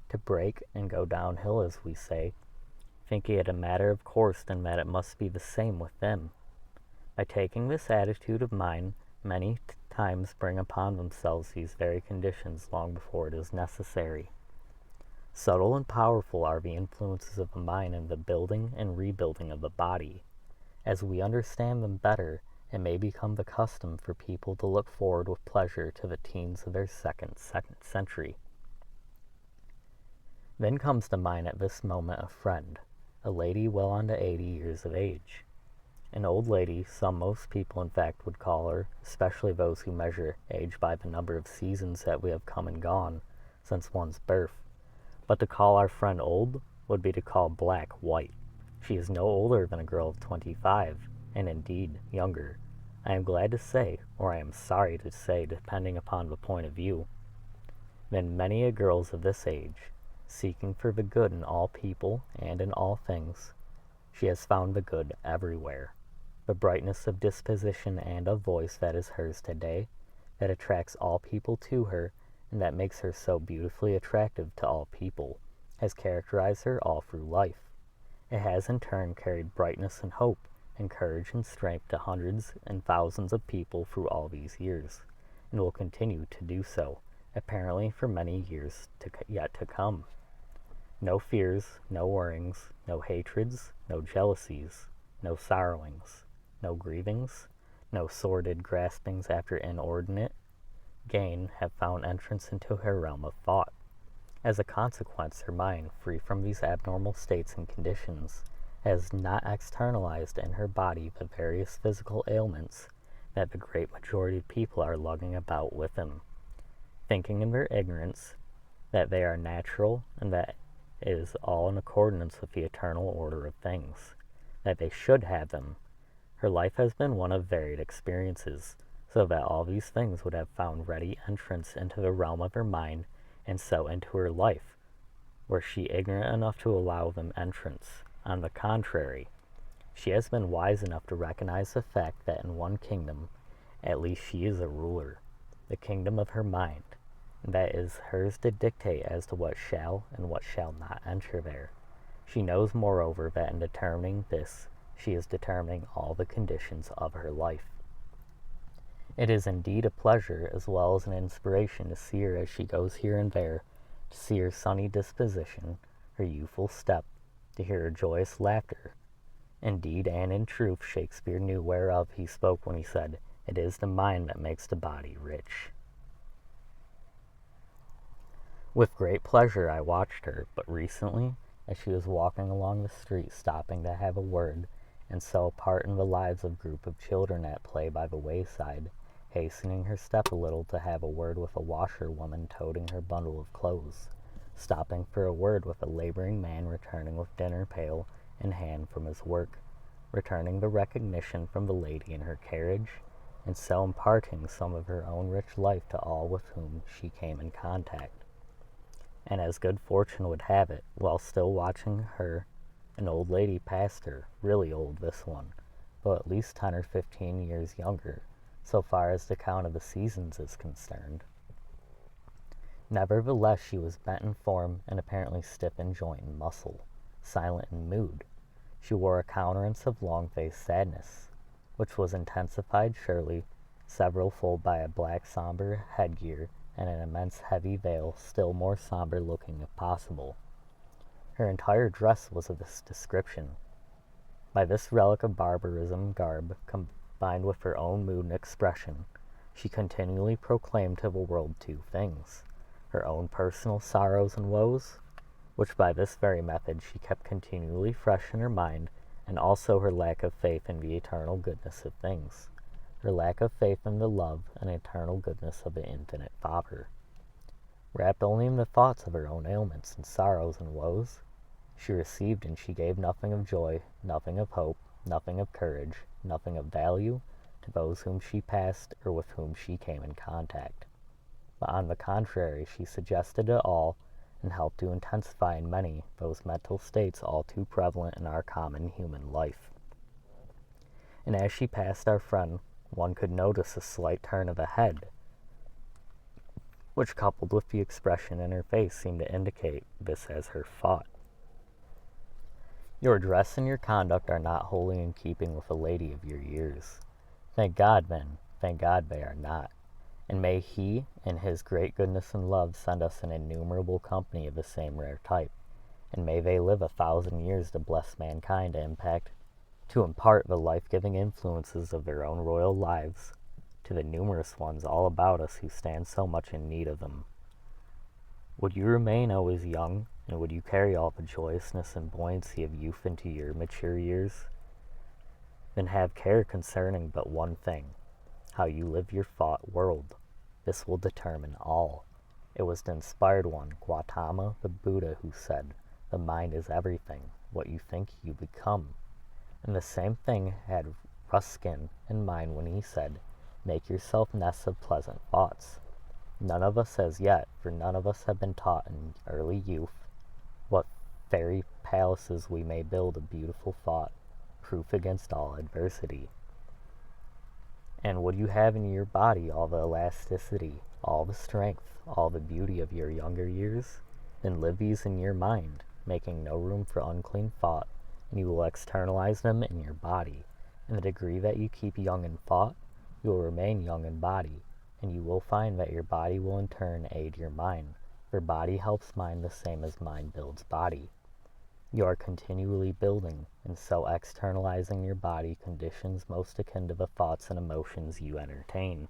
to break and go downhill as we say, thinking it a matter of course then that it must be the same with them. By taking this attitude of mind, many times bring upon themselves these very conditions long before it is necessary. Subtle and powerful are the influences of the mind in the building and rebuilding of the body. As we understand them better, it may become the custom for people to look forward with pleasure to the teens of their second century. Then comes to mind at this moment a friend, a lady well on to 80 years of age. An old lady, most people in fact would call her, especially those who measure age by the number of seasons that we have come and gone since one's birth. But to call our friend old would be to call black white. She is no older than a girl of 25, and indeed younger. I am glad to say, or I am sorry to say, depending upon the point of view, than many a girls of this age, seeking for the good in all people and in all things. She has found the good everywhere. The brightness of disposition and of voice that is hers today, that attracts all people to her, and that makes her so beautifully attractive to all people, has characterized her all through life. It has in turn carried brightness and hope, and courage and strength to hundreds and thousands of people through all these years, and will continue to do so, apparently for many years yet to come. No fears, no worryings, no hatreds, no jealousies, no sorrowings, no grievings, no sordid graspings after inordinate gain have found entrance into her realm of thought. As a consequence, her mind, free from these abnormal states and conditions, has not externalized in her body the various physical ailments that the great majority of people are lugging about with them, thinking in their ignorance that they are natural and that it is all in accordance with the eternal order of things, that they should have them. Her life has been one of varied experiences, so that all these things would have found ready entrance into the realm of her mind, and so into her life, were she ignorant enough to allow them entrance. On the contrary, she has been wise enough to recognize the fact that in one kingdom, at least she is a ruler, the kingdom of her mind, and that it is hers to dictate as to what shall and what shall not enter there. She knows, moreover, that in determining this, she is determining all the conditions of her life. It is indeed a pleasure as well as an inspiration to see her as she goes here and there, to see her sunny disposition, her youthful step, to hear her joyous laughter. Indeed and in truth Shakespeare knew whereof he spoke when he said, "It is the mind that makes the body rich." With great pleasure I watched her, but recently, as she was walking along the street stopping to have a word, and so a part in the lives of a group of children at play by the wayside, hastening her step a little to have a word with a washerwoman toting her bundle of clothes, stopping for a word with a laboring man returning with dinner pail in hand from his work, returning the recognition from the lady in her carriage, and so imparting some of her own rich life to all with whom she came in contact. And as good fortune would have it, while still watching her, an old lady passed her, really old this one, but at least 10 or 15 years younger, so far as the count of the seasons is concerned. Nevertheless, she was bent in form and apparently stiff in joint and muscle, silent in mood. She wore a countenance of long-faced sadness, which was intensified surely several-fold by a black somber headgear and an immense heavy veil, still more somber looking if possible. Her entire dress was of this description. By this relic of barbarism garb, combined with her own mood and expression, she continually proclaimed to the world two things: her own personal sorrows and woes, which by this very method she kept continually fresh in her mind, and also her lack of faith in the eternal goodness of things, her lack of faith in the love and eternal goodness of the infinite Father. Wrapped only in the thoughts of her own ailments and sorrows and woes, she received and she gave nothing of joy, nothing of hope, nothing of courage, nothing of value to those whom she passed or with whom she came in contact. But on the contrary, she suggested it all and helped to intensify in many those mental states all too prevalent in our common human life. And as she passed our friend, one could notice a slight turn of the head, which coupled with the expression in her face seemed to indicate this as her thought. Your dress and your conduct are not wholly in keeping with a lady of your years. Thank God, then, thank God they are not. And may He, in His great goodness and love, send us an innumerable company of the same rare type, and may they live 1,000 years to bless mankind to impart the life-giving influences of their own royal lives to the numerous ones all about us who stand so much in need of them. Would you remain always young, and would you carry all the joyousness and buoyancy of youth into your mature years? Then have care concerning but one thing, how you live your thought world. This will determine all. It was the inspired one, Gautama the Buddha, who said, "The mind is everything. What you think, you become." And the same thing had Ruskin in mind when he said, "Make yourself nests of pleasant thoughts." None of us as yet, for none of us have been taught in early youth what fairy palaces we may build of beautiful thought, proof against all adversity. And would you have in your body all the elasticity, all the strength, all the beauty of your younger years? Then live these in your mind, making no room for unclean thought, and you will externalize them in your body. In the degree that you keep young in thought, you will remain young in body, and you will find that your body will in turn aid your mind, for body helps mind the same as mind builds body. You are continually building, and so externalizing your body conditions most akin to the thoughts and emotions you entertain.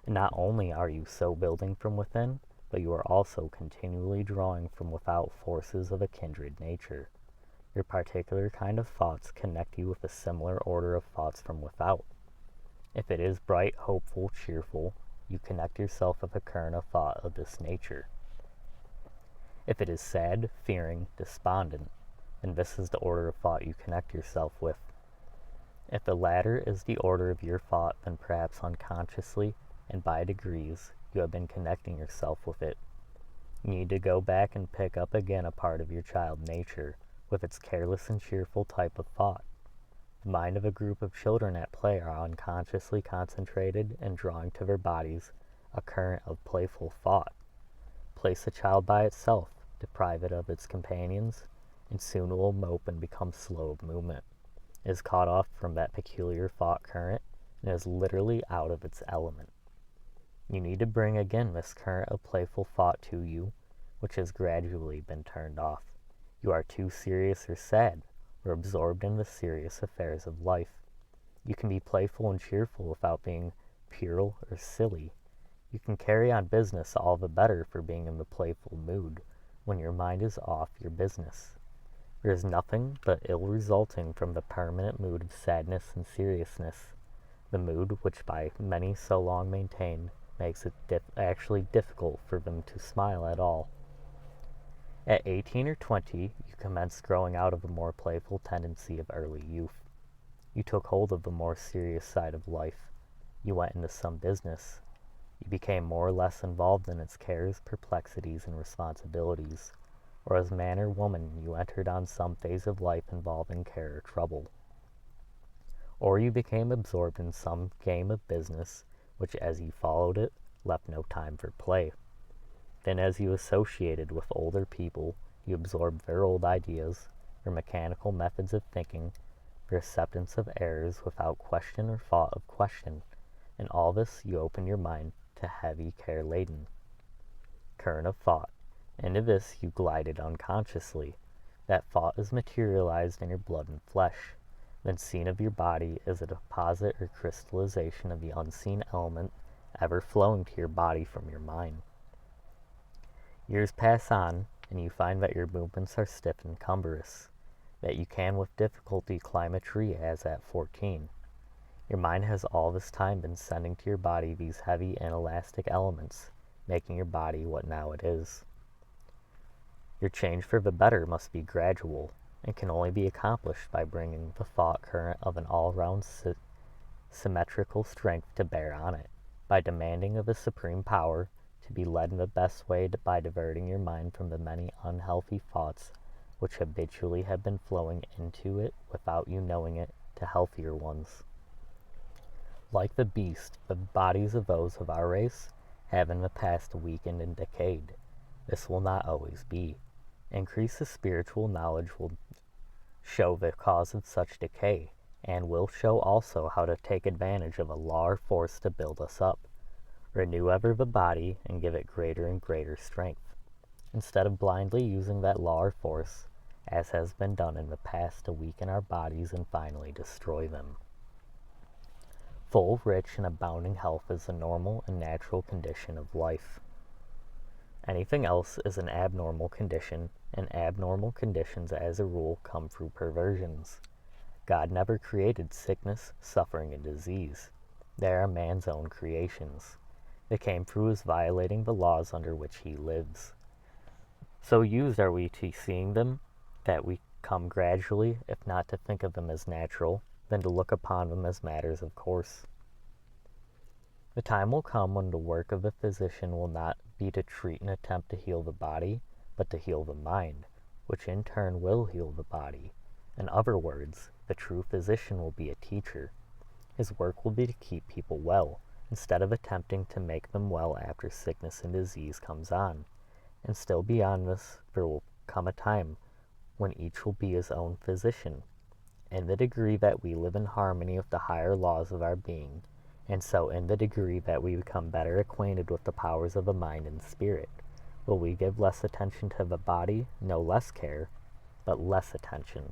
And not only are you so building from within, but you are also continually drawing from without forces of a kindred nature. Your particular kind of thoughts connect you with a similar order of thoughts from without. If it is bright, hopeful, cheerful, you connect yourself with a current of thought of this nature. If it is sad, fearing, despondent, then this is the order of thought you connect yourself with. If the latter is the order of your thought, then perhaps unconsciously and by degrees you have been connecting yourself with it. You need to go back and pick up again a part of your child nature with its careless and cheerful type of thought. The mind of a group of children at play are unconsciously concentrated and drawing to their bodies a current of playful thought. Place a child by itself, deprive it of its companions, and soon it will mope and become slow of movement. It is caught off from that peculiar thought current and is literally out of its element. You need to bring again this current of playful thought to you, which has gradually been turned off. You are too serious or sad, or absorbed in the serious affairs of life. You can be playful and cheerful without being puerile or silly. You can carry on business all the better for being in the playful mood when your mind is off your business. There is nothing but ill resulting from the permanent mood of sadness and seriousness, the mood which by many so long maintained makes it actually difficult for them to smile at all. At 18 or 20, you commenced growing out of a more playful tendency of early youth. You took hold of the more serious side of life. You went into some business. You became more or less involved in its cares, perplexities, and responsibilities, or as man or woman you entered on some phase of life involving care or trouble. Or you became absorbed in some game of business, which as you followed it, left no time for play. Then as you associated with older people, you absorbed their old ideas, their mechanical methods of thinking, their acceptance of errors without question or thought of question, and all this you opened your mind to heavy, care-laden current of thought. Into this you glided unconsciously. That thought is materialized in your blood and flesh, then seen of your body as a deposit or crystallization of the unseen element ever flowing to your body from your mind. Years pass on, and you find that your movements are stiff and cumbrous, that you can with difficulty climb a tree as at 14. Your mind has all this time been sending to your body these heavy inelastic elements, making your body what now it is. Your change for the better must be gradual, and can only be accomplished by bringing the thought current of an all-round symmetrical strength to bear on it, by demanding of a supreme power to be led in the best way by diverting your mind from the many unhealthy thoughts which habitually have been flowing into it without you knowing it, to healthier ones. Like the beast, the bodies of those of our race have in the past weakened and decayed. This will not always be. Increased spiritual knowledge will show the cause of such decay, and will show also how to take advantage of a law or force to build us up. Renew ever the body, and give it greater and greater strength, instead of blindly using that law or force, as has been done in the past, to weaken our bodies and finally destroy them. Full, rich, and abounding health is the normal and natural condition of life. Anything else is an abnormal condition, and abnormal conditions as a rule come through perversions. God never created sickness, suffering, and disease. They are man's own creations. They came through his violating the laws under which he lives. So used are we to seeing them, that we come gradually, if not to think of them as natural, then to look upon them as matters of course. The time will come when the work of the physician will not be to treat and attempt to heal the body, but to heal the mind, which in turn will heal the body. In other words, the true physician will be a teacher. His work will be to keep people well, instead of attempting to make them well after sickness and disease comes on. And still beyond this, there will come a time when each will be his own physician, in the degree that we live in harmony with the higher laws of our being, and so in the degree that we become better acquainted with the powers of the mind and spirit, will we give less attention to the body, no less care, but less attention.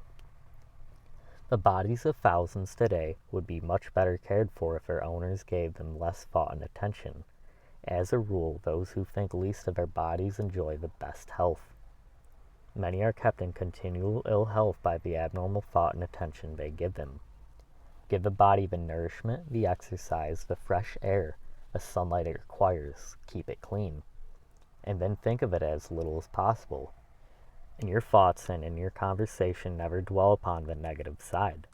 The bodies of thousands today would be much better cared for if their owners gave them less thought and attention. As a rule, those who think least of their bodies enjoy the best health. Many are kept in continual ill health by the abnormal thought and attention they give them. Give the body the nourishment, the exercise, the fresh air, the sunlight it requires. Keep it clean. And then think of it as little as possible. In your thoughts and in your conversation, never dwell upon the negative side.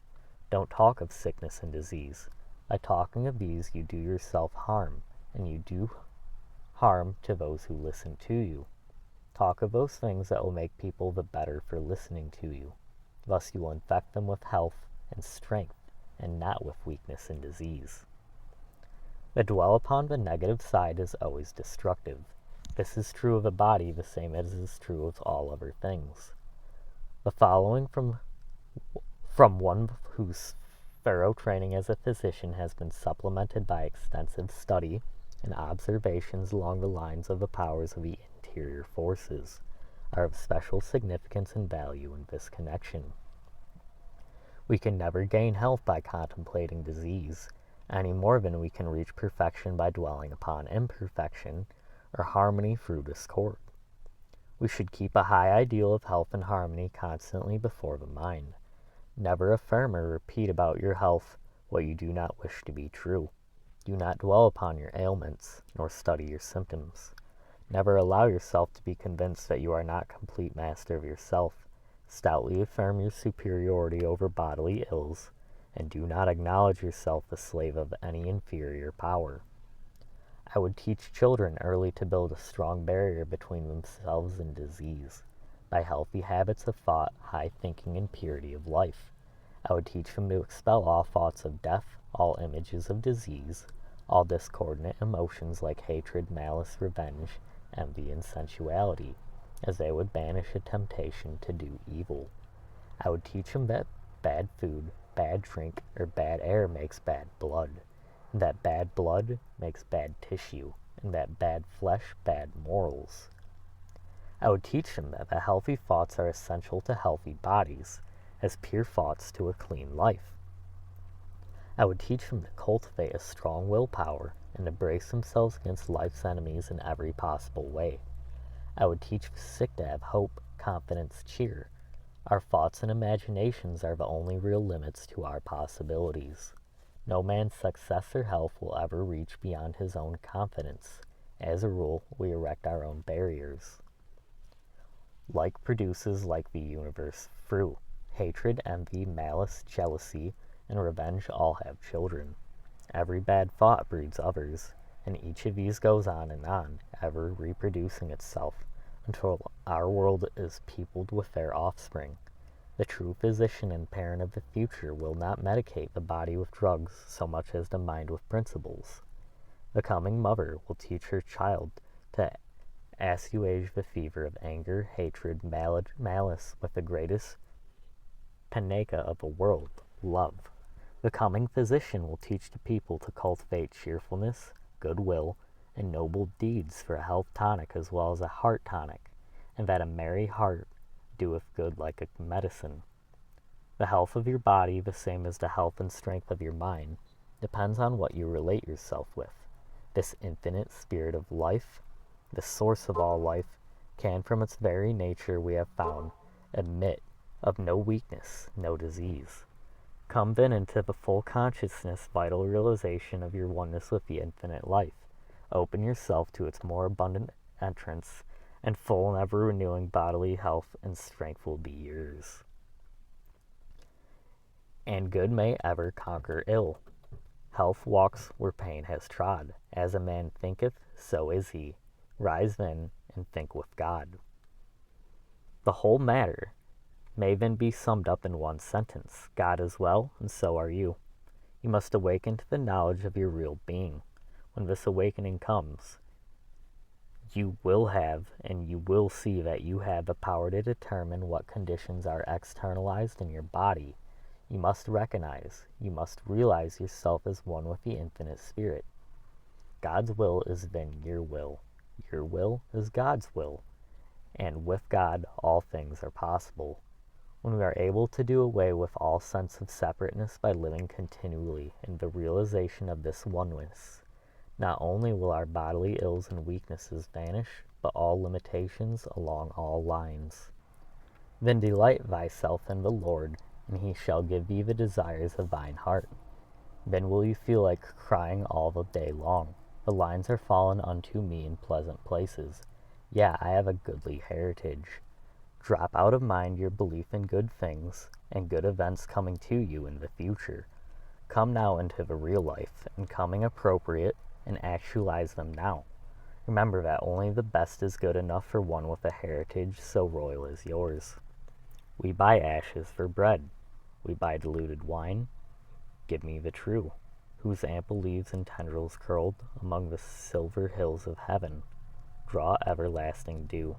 Don't talk of sickness and disease. By talking of these, you do yourself harm, and you do harm to those who listen to you. Talk of those things that will make people the better for listening to you. Thus you will infect them with health and strength, and not with weakness and disease. The dwell upon the negative side is always destructive. This is true of the body the same as is true of all other things. The following from one whose thorough training as a physician has been supplemented by extensive study and observations along the lines of the powers of the interior forces, are of special significance and value in this connection. We can never gain health by contemplating disease, any more than we can reach perfection by dwelling upon imperfection, or harmony through discord. We should keep a high ideal of health and harmony constantly before the mind. Never affirm or repeat about your health what you do not wish to be true. Do not dwell upon your ailments, nor study your symptoms. Never allow yourself to be convinced that you are not complete master of yourself. Stoutly affirm your superiority over bodily ills, and do not acknowledge yourself the slave of any inferior power. I would teach children early to build a strong barrier between themselves and disease, by healthy habits of thought, high thinking, and purity of life. I would teach them to expel all thoughts of death, all images of disease, all discordant emotions like hatred, malice, revenge, envy, and sensuality, as they would banish a temptation to do evil. I would teach them that bad food, bad drink, or bad air makes bad blood, and that bad blood makes bad tissue, and that bad flesh, bad morals. I would teach them that the healthy thoughts are essential to healthy bodies, as pure thoughts to a clean life. I would teach them to cultivate a strong willpower and to brace themselves against life's enemies in every possible way. I would teach the sick to have hope, confidence, cheer. Our thoughts and imaginations are the only real limits to our possibilities. No man's success or health will ever reach beyond his own confidence, As a rule, we erect our own barriers. Like produces like the universe fruit. Hatred, envy, malice, jealousy, and revenge all have children. Every bad thought breeds others, and each of these goes on and on, ever reproducing itself, until our world is peopled with their offspring. The true physician and parent of the future will not medicate the body with drugs so much as the mind with principles. The coming mother will teach her child to assuage the fever of anger, hatred, malice with the greatest panacea of the world, love. The coming physician will teach the people to cultivate cheerfulness, goodwill, and noble deeds for a health tonic as well as a heart tonic, and that a merry heart doeth good like a medicine. The health of your body, the same as the health and strength of your mind, depends on what you relate yourself with. This infinite spirit of life, the source of all life, can from its very nature, we have found, admit of no weakness, no disease. Come then into the full consciousness, vital realization of your oneness with the infinite life. Open yourself to its more abundant entrance, and full and ever-renewing bodily health and strength will be yours. And good may ever conquer ill. Health walks where pain has trod. As a man thinketh, so is he. Rise then, and think with God. The whole matter may then be summed up in one sentence. God is well, and so are you. You must awaken to the knowledge of your real being. When this awakening comes, you will have, and you will see that you have the power to determine what conditions are externalized in your body. You must recognize, you must realize yourself as one with the infinite spirit. God's will is then your will. Your will is God's will. And with God, all things are possible. When we are able to do away with all sense of separateness by living continually in the realization of this oneness, not only will our bodily ills and weaknesses vanish, but all limitations along all lines. Then delight thyself in the Lord, and he shall give thee the desires of thine heart. Then will you feel like crying all the day long. The lines are fallen unto me in pleasant places. Yeah, I have a goodly heritage. Drop out of mind your belief in good things and good events coming to you in the future. Come now into the real life, and coming appropriate, and actualize them now. Remember that only the best is good enough for one with a heritage so royal as yours. We buy ashes for bread. We buy diluted wine. Give me the true, whose ample leaves and tendrils curled among the silver hills of heaven draw everlasting dew.